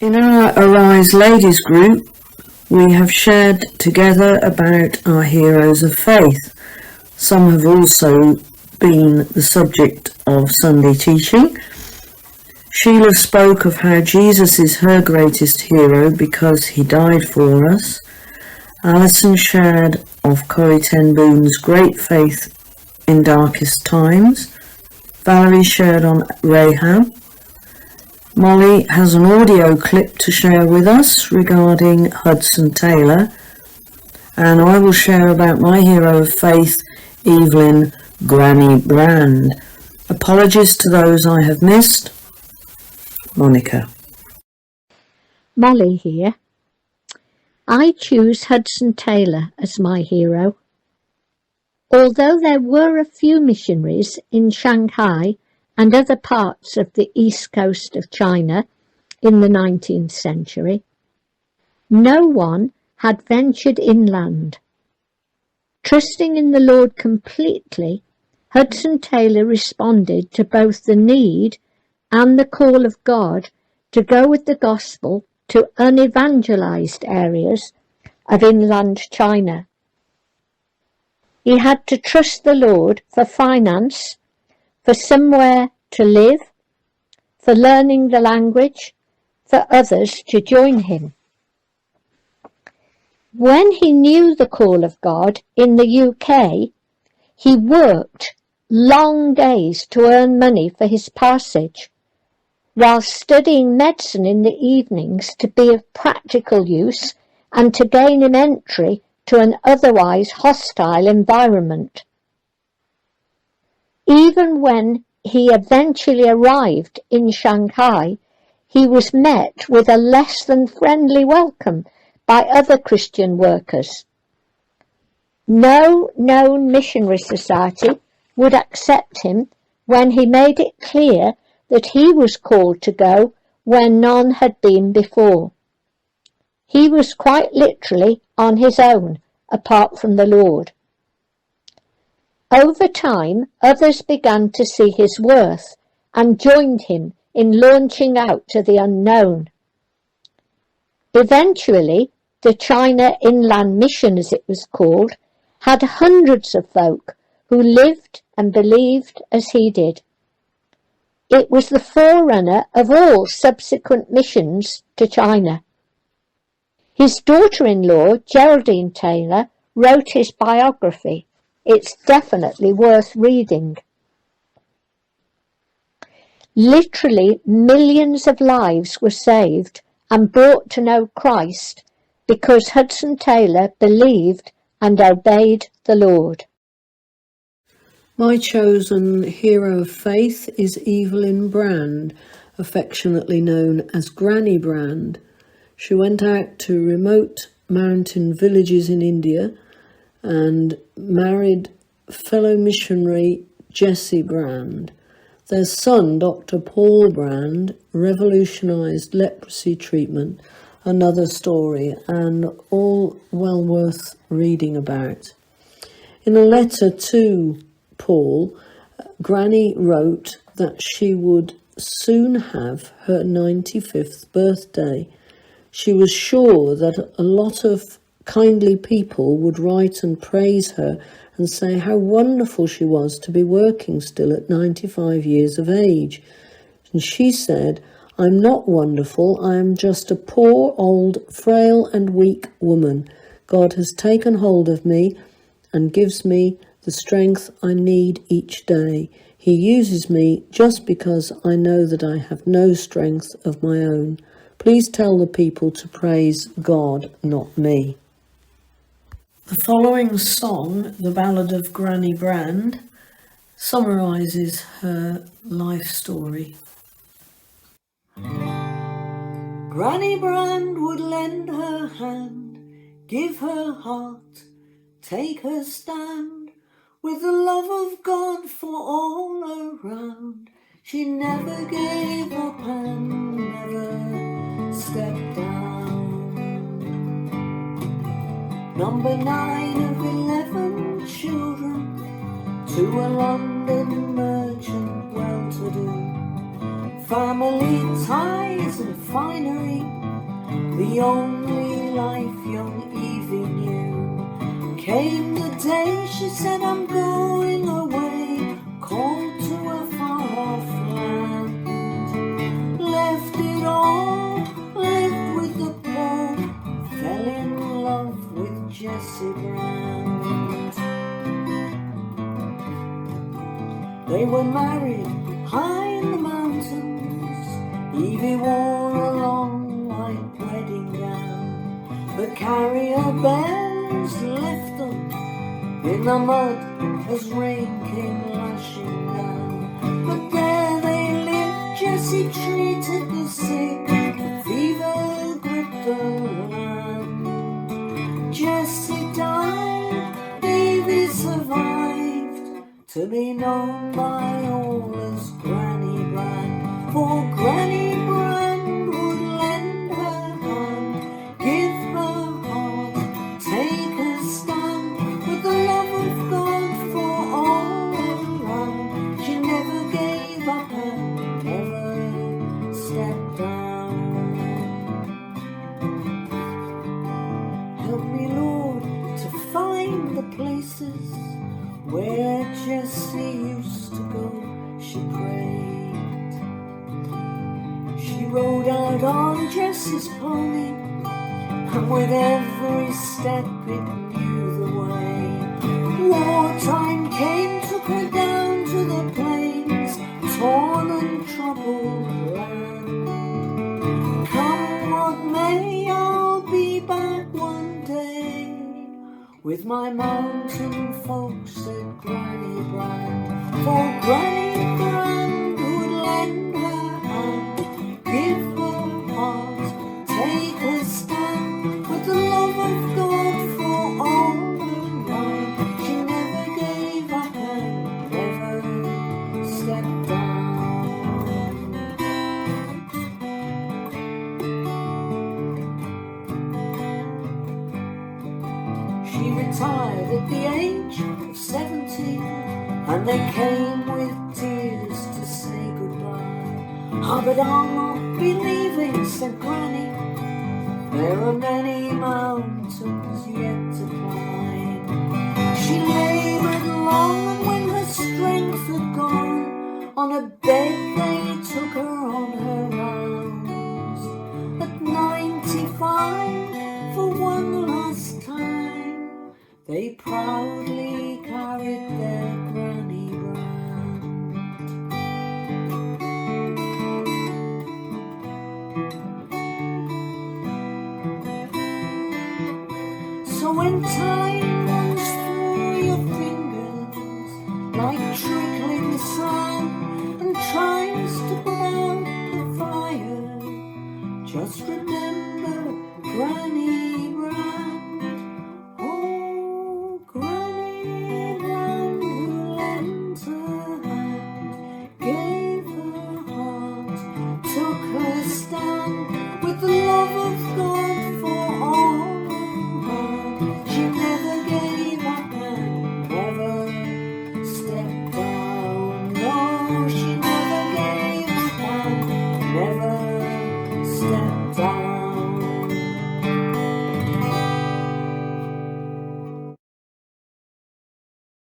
In our Arise Ladies group, we have shared together about our heroes of faith. Some have also been the subject of Sunday teaching. Sheila spoke of how Jesus is her greatest hero because he died for us. Alison shared of Corrie ten Boom's great faith in darkest times. Valerie shared on Rahab. Molly has an audio clip to share with us regarding Hudson Taylor, and I will share about my hero of faith, Evelyn Granny Brand. Apologies to those I have missed. Monica. Molly here. I choose Hudson Taylor as my hero. Although there were a few missionaries in Shanghai and other parts of the east coast of China in the 19th century, no one had ventured inland. Trusting in the Lord completely, Hudson Taylor responded to both the need and the call of God to go with the gospel to unevangelized areas of inland China. He had to trust the Lord for finance, for somewhere to live, for learning the language, for others to join him. When he knew the call of God in the UK, he worked long days to earn money for his passage, while studying medicine in the evenings to be of practical use and to gain him entry to an otherwise hostile environment. Even when he eventually arrived in Shanghai, he was met with a less than friendly welcome by other Christian workers. No known missionary society would accept him when he made it clear that he was called to go where none had been before. He was quite literally on his own, apart from the Lord. Over time, others began to see his worth and joined him in launching out to the unknown. Eventually, the China Inland Mission, as it was called, had hundreds of folk who lived and believed as he did. It was the forerunner of all subsequent missions to China. His daughter-in-law, Geraldine Taylor, wrote his biography. It's definitely worth reading. Literally millions of lives were saved and brought to know Christ because Hudson Taylor believed and obeyed the Lord. My chosen hero of faith is Evelyn Brand, affectionately known as Granny Brand. She went out to remote mountain villages in India and married fellow missionary Jessie Brand. Their son, Dr. Paul Brand, revolutionized leprosy treatment, another story, and all well worth reading about. In a letter to Paul, Granny wrote that she would soon have her 95th birthday. She was sure that a lot of kindly people would write and praise her and say how wonderful she was to be working still at 95 years of age. And she said, "I'm not wonderful, I am just a poor, old, frail and weak woman. God has taken hold of me and gives me the strength I need each day. He uses me just because I know that I have no strength of my own. Please tell the people to praise God, not me." The following song, The Ballad of Granny Brand, summarises her life story. Granny Brand would lend her hand, give her heart, take her stand, with the love of God for all around. She never gave up and never stepped down. Number 9 of 11 children, to a London merchant well-to-do. family ties and finery, the only life young Evie knew. Came the day she said, I'm going away, called to a far-off land. Left it all, lived with the poor, fell in love with Jessie Brand. They were married high in the mountains. Evie wore a long white wedding gown. The carrier bells left them in the mud as rain came lashing down. But there they lived. Jessie treated the sick, fever gripped the land. Jessie died, Evie survived, to be known by all as Granny Brand. For Granny Brand would lend her hand, give her heart, take a stand, with the love of God for all around. She never gave up and never stepped down. Help me, Lord, to find the places where Jessie used to go, she prayed. She rode out on Jessie's pony, and with every step it knew the way. Wartime came, took her down to the plains, torn and troubled land. Come what may, I'll be back one day, with my mountain folks, said Granny Brand. For Granny Brand would lend her hand, give her heart, take a stand, with the love of God for all around. She never gave up and never stepped down. She retired at the age of 70, and they came with tears to say goodbye. Ah, but I'll not be leaving, said Granny. There are many mountains yet to climb. She laboured long, and when her strength had gone, on a bed they took her on her rounds. At 95, for one last time, they proudly carried their Granny Brand. So when time